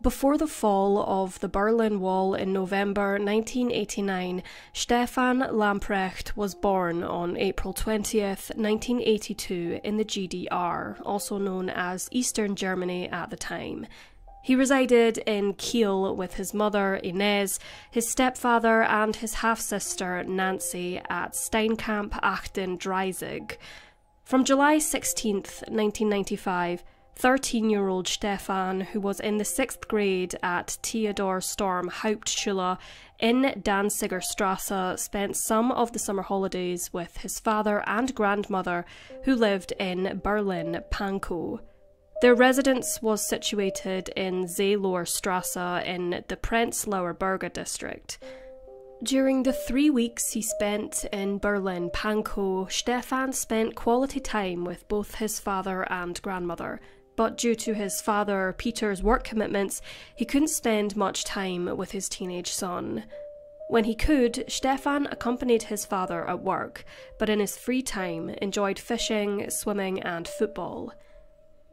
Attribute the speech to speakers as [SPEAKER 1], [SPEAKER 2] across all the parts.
[SPEAKER 1] Before the fall of the Berlin Wall in November 1989, Stefan Lamprecht was born on April 20th, 1982 in the GDR, also known as Eastern Germany at the time. He resided in Kiel with his mother Ines, his stepfather and his half-sister Nancy at Steinkamp Achten Dreizig. From July 16th, 1995, 13-year-old Stefan, who was in the 6th grade at Theodor Storm Hauptschule in Danziger Strasse, spent some of the summer holidays with his father and grandmother, who lived in Berlin-Pankow. Their residence was situated in Seelower Strasse in the Prenzlauer Berge district. During the 3 weeks he spent in Berlin-Pankow, Stefan spent quality time with both his father and grandmother, but due to his father Peter's work commitments, he couldn't spend much time with his teenage son. When he could, Stefan accompanied his father at work, but in his free time enjoyed fishing, swimming and football.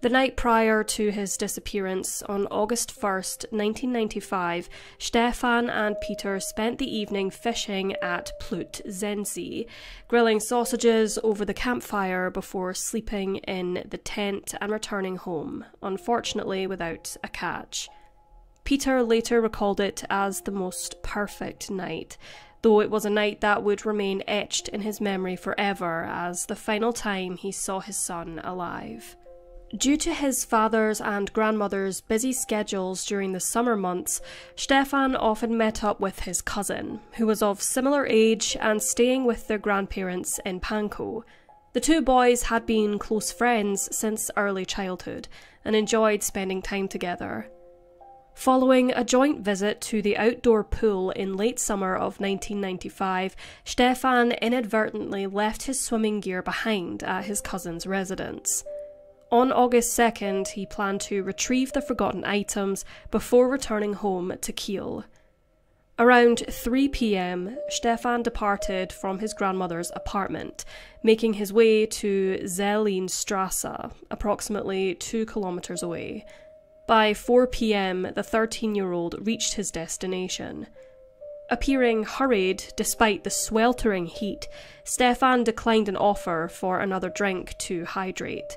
[SPEAKER 1] The night prior to his disappearance, on August 1st, 1995, Stefan and Peter spent the evening fishing at Plötzensee, grilling sausages over the campfire before sleeping in the tent and returning home, unfortunately without a catch. Peter later recalled it as the most perfect night, though it was a night that would remain etched in his memory forever as the final time he saw his son alive. Due to his father's and grandmother's busy schedules during the summer months, Stefan often met up with his cousin, who was of similar age and staying with their grandparents in Pankow. The two boys had been close friends since early childhood and enjoyed spending time together. Following a joint visit to the outdoor pool in late summer of 1995, Stefan inadvertently left his swimming gear behind at his cousin's residence. On August 2nd, he planned to retrieve the forgotten items before returning home to Kiel. Around 3 p.m, Stefan departed from his grandmother's apartment, making his way to Zeelinstrasse, approximately 2 kilometers away. By 4 p.m, the 13-year-old reached his destination. Appearing hurried despite the sweltering heat, Stefan declined an offer for another drink to hydrate.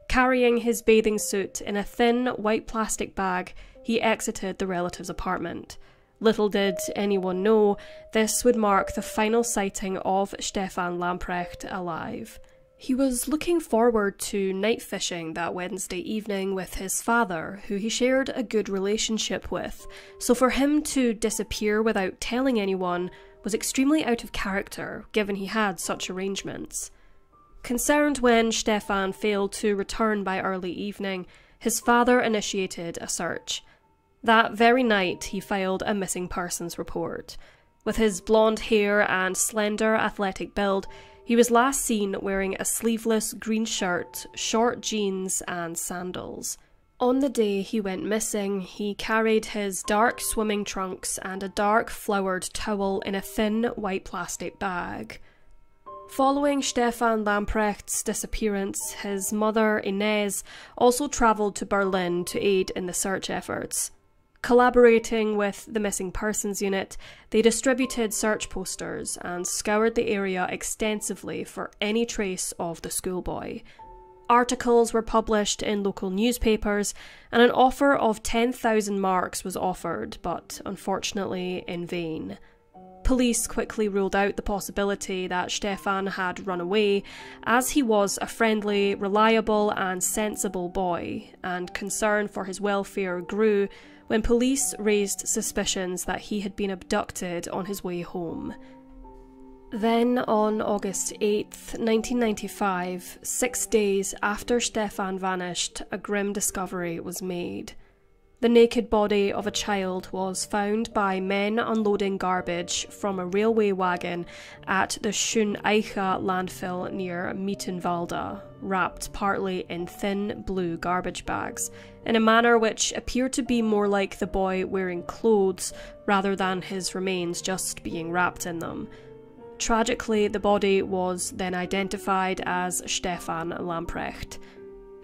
[SPEAKER 1] Carrying his bathing suit in a thin white plastic bag, he exited the relative's apartment. Little did anyone know, this would mark the final sighting of Stefan Lamprecht alive. He was looking forward to night fishing that Wednesday evening with his father, who he shared a good relationship with, so for him to disappear without telling anyone was extremely out of character, given he had such arrangements. Concerned when Stefan failed to return by early evening, his father initiated a search. That very night, he filed a missing persons report. With his blonde hair and slender athletic build, he was last seen wearing a sleeveless green shirt, short jeans and sandals. On the day he went missing, he carried his dark swimming trunks and a dark flowered towel in a thin white plastic bag. Following Stefan Lamprecht's disappearance, his mother Ines also travelled to Berlin to aid in the search efforts. Collaborating with the Missing Persons Unit, they distributed search posters and scoured the area extensively for any trace of the schoolboy. Articles were published in local newspapers, and an offer of 10,000 marks was offered, but unfortunately in vain. Police quickly ruled out the possibility that Stefan had run away, as he was a friendly, reliable and sensible boy, and concern for his welfare grew when police raised suspicions that he had been abducted on his way home. Then, on August 8th, 1995, 6 days after Stefan vanished, a grim discovery was made. The naked body of a child was found by men unloading garbage from a railway wagon at the Schöneiche landfill near Mittenwalde, wrapped partly in thin blue garbage bags, in a manner which appeared to be more like the boy wearing clothes rather than his remains just being wrapped in them. Tragically, the body was then identified as Stefan Lamprecht.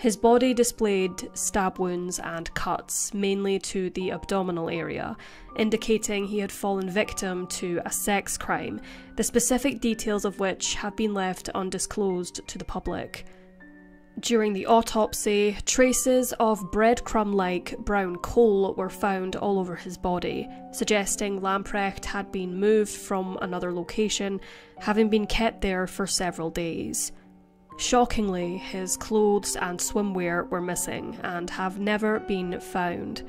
[SPEAKER 1] His body displayed stab wounds and cuts, mainly to the abdominal area, indicating he had fallen victim to a sex crime, the specific details of which have been left undisclosed to the public. During the autopsy, traces of breadcrumb-like brown coal were found all over his body, suggesting Lamprecht had been moved from another location, having been kept there for several days. Shockingly, his clothes and swimwear were missing and have never been found.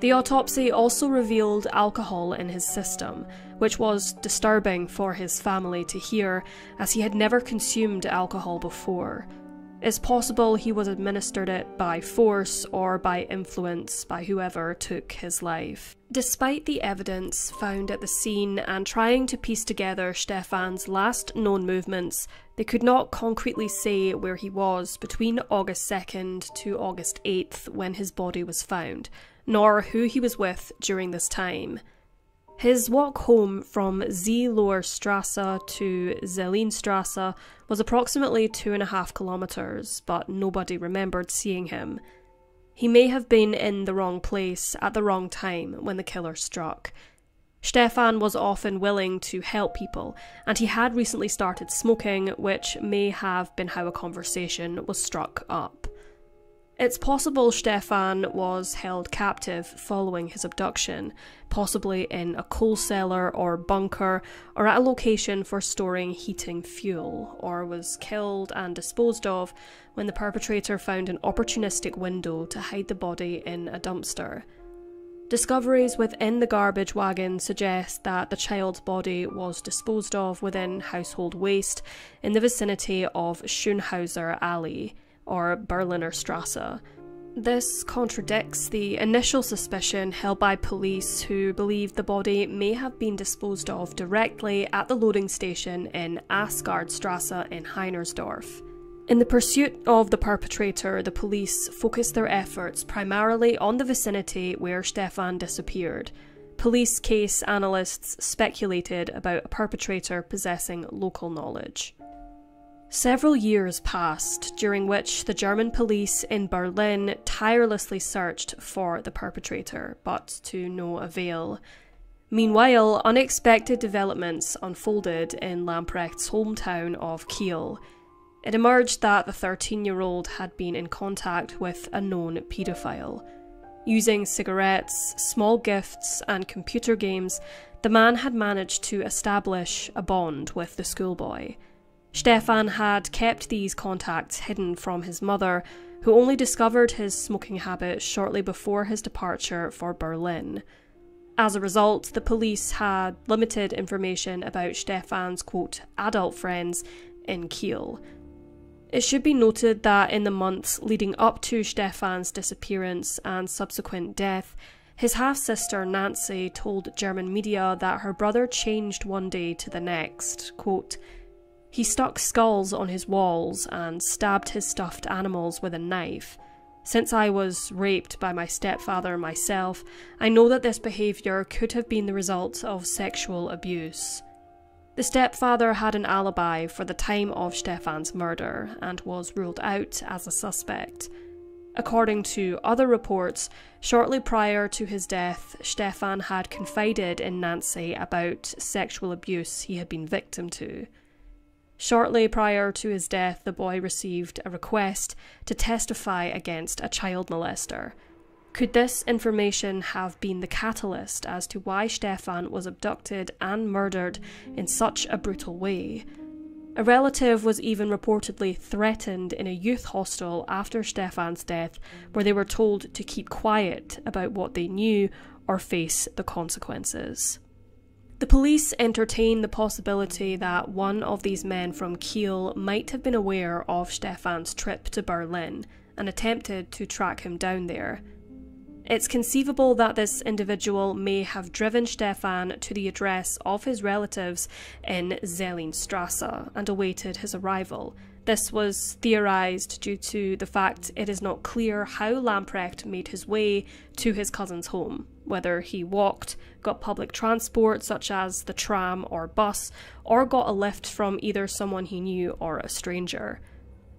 [SPEAKER 1] The autopsy also revealed alcohol in his system, which was disturbing for his family to hear, as he had never consumed alcohol before. It's possible he was administered it by force or by influence by whoever took his life. Despite the evidence found at the scene and trying to piece together Stefan's last known movements, they could not concretely say where he was between August 2nd to August 8th when his body was found, nor who he was with during this time. His walk home from Zeeloer Strasse to Zeelenstrasse was approximately 2.5 kilometers, but nobody remembered seeing him. He may have been in the wrong place at the wrong time when the killer struck. Stefan was often willing to help people, and he had recently started smoking, which may have been how a conversation was struck up. It's possible Stefan was held captive following his abduction, possibly in a coal cellar or bunker, or at a location for storing heating fuel, or was killed and disposed of when the perpetrator found an opportunistic window to hide the body in a dumpster. Discoveries within the garbage wagon suggest that the child's body was disposed of within household waste in the vicinity of Schönhauser Alley, or Berliner Strasse. This contradicts the initial suspicion held by police, who believed the body may have been disposed of directly at the loading station in Asgardstrasse in Heinersdorf. In the pursuit of the perpetrator, the police focused their efforts primarily on the vicinity where Stefan disappeared. Police case analysts speculated about a perpetrator possessing local knowledge. Several years passed, during which the German police in Berlin tirelessly searched for the perpetrator, but to no avail. Meanwhile, unexpected developments unfolded in Lamprecht's hometown of Kiel. It emerged that the 13-year-old had been in contact with a known paedophile. Using cigarettes, small gifts, and computer games, the man had managed to establish a bond with the schoolboy. Stefan had kept these contacts hidden from his mother, who only discovered his smoking habit shortly before his departure for Berlin. As a result, the police had limited information about Stefan's, quote, adult friends in Kiel. It should be noted that in the months leading up to Stefan's disappearance and subsequent death, his half-sister Nancy told German media that her brother changed one day to the next, quote, "He stuck skulls on his walls and stabbed his stuffed animals with a knife. Since I was raped by my stepfather myself, I know that this behaviour could have been the result of sexual abuse." The stepfather had an alibi for the time of Stefan's murder and was ruled out as a suspect. According to other reports, shortly prior to his death, Stefan had confided in Nancy about sexual abuse he had been victim to. Shortly prior to his death, the boy received a request to testify against a child molester. Could this information have been the catalyst as to why Stefan was abducted and murdered in such a brutal way? A relative was even reportedly threatened in a youth hostel after Stefan's death, where they were told to keep quiet about what they knew or face the consequences. The police entertained the possibility that one of these men from Kiel might have been aware of Stefan's trip to Berlin and attempted to track him down there. It's conceivable that this individual may have driven Stefan to the address of his relatives in Zeelenstrasse and awaited his arrival. This was theorised due to the fact it is not clear how Lamprecht made his way to his cousin's home, whether he walked, got public transport such as the tram or bus, or got a lift from either someone he knew or a stranger.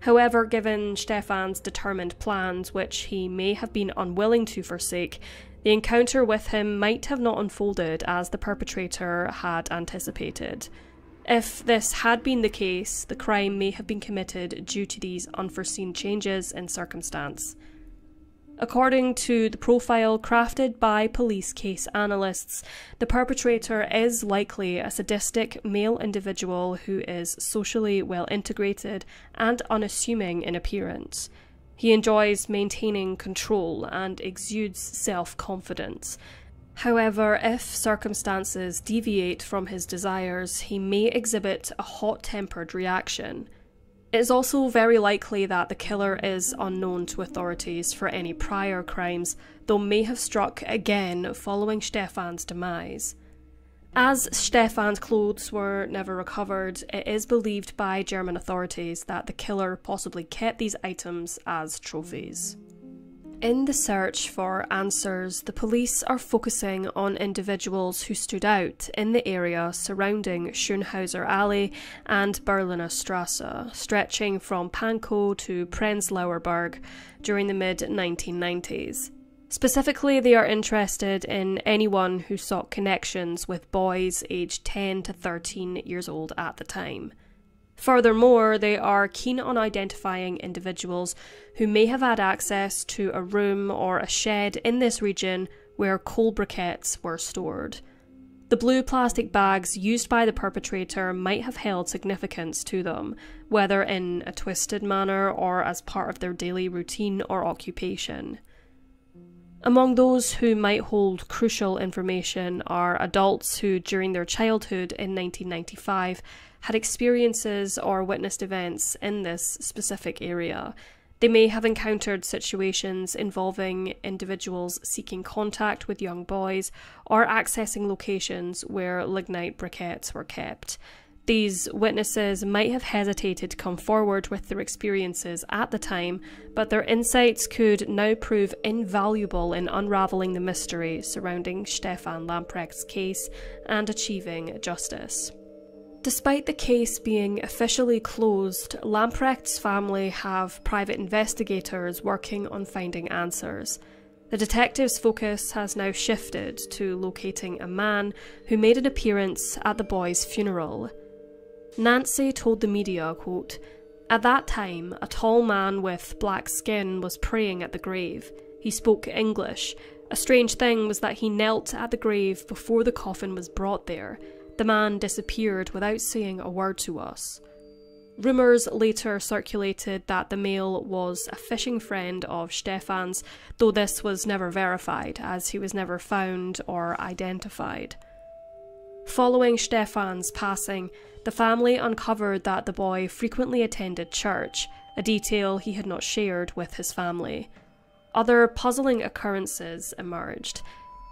[SPEAKER 1] However, given Stefan's determined plans, which he may have been unwilling to forsake, the encounter with him might have not unfolded as the perpetrator had anticipated. If this had been the case, the crime may have been committed due to these unforeseen changes in circumstance. According to the profile crafted by police case analysts, the perpetrator is likely a sadistic male individual who is socially well integrated and unassuming in appearance. He enjoys maintaining control and exudes self-confidence. However, if circumstances deviate from his desires, he may exhibit a hot-tempered reaction. It is also very likely that the killer is unknown to authorities for any prior crimes, though may have struck again following Stefan's demise. As Stefan's clothes were never recovered, it is believed by German authorities that the killer possibly kept these items as trophies. In the search for answers, the police are focusing on individuals who stood out in the area surrounding Schönhauser Alley and Berliner Straße, stretching from Pankow to Prenzlauer Berg during the mid-1990s. Specifically, they are interested in anyone who sought connections with boys aged 10 to 13 years old at the time. Furthermore, they are keen on identifying individuals who may have had access to a room or a shed in this region where coal briquettes were stored. The blue plastic bags used by the perpetrator might have held significance to them, whether in a twisted manner or as part of their daily routine or occupation. Among those who might hold crucial information are adults who, during their childhood in 1995, had experiences or witnessed events in this specific area. They may have encountered situations involving individuals seeking contact with young boys or accessing locations where lignite briquettes were kept. These witnesses might have hesitated to come forward with their experiences at the time, but their insights could now prove invaluable in unravelling the mystery surrounding Stefan Lamprecht's case and achieving justice. Despite the case being officially closed, Lamprecht's family have private investigators working on finding answers. The detectives' focus has now shifted to locating a man who made an appearance at the boy's funeral. Nancy told the media, quote, "At that time, a tall man with black skin was praying at the grave. He spoke English. A strange thing was that he knelt at the grave before the coffin was brought there. The man disappeared without saying a word to us." Rumours later circulated that the male was a fishing friend of Stefan's, though this was never verified, as he was never found or identified. Following Stefan's passing, the family uncovered that the boy frequently attended church, a detail he had not shared with his family. Other puzzling occurrences emerged.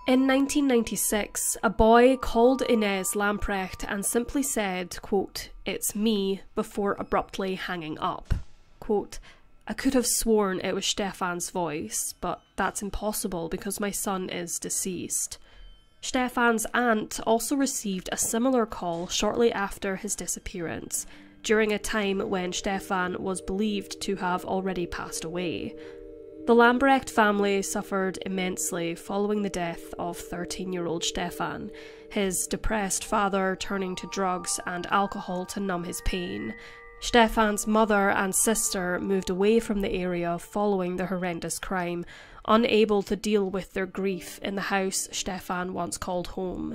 [SPEAKER 1] In 1996, a boy called Ines Lamprecht and simply said, quote, "It's me," before abruptly hanging up. Quote, "I could have sworn it was Stefan's voice, but that's impossible because my son is deceased." Stefan's aunt also received a similar call shortly after his disappearance, during a time when Stefan was believed to have already passed away. The Lambrecht family suffered immensely following the death of 13-year-old Stefan, his depressed father turning to drugs and alcohol to numb his pain. Stefan's mother and sister moved away from the area following the horrendous crime, unable to deal with their grief in the house Stefan once called home.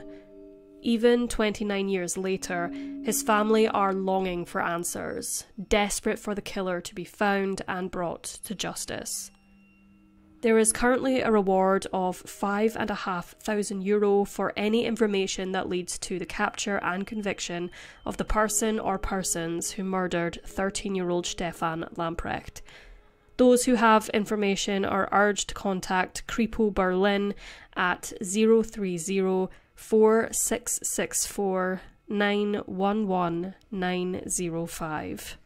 [SPEAKER 1] Even 29 years later, his family are longing for answers, desperate for the killer to be found and brought to justice. There is currently a reward of €5,500 for any information that leads to the capture and conviction of the person or persons who murdered 13-year-old Stefan Lamprecht. Those who have information are urged to contact Kripo Berlin at 030 4664 911 905.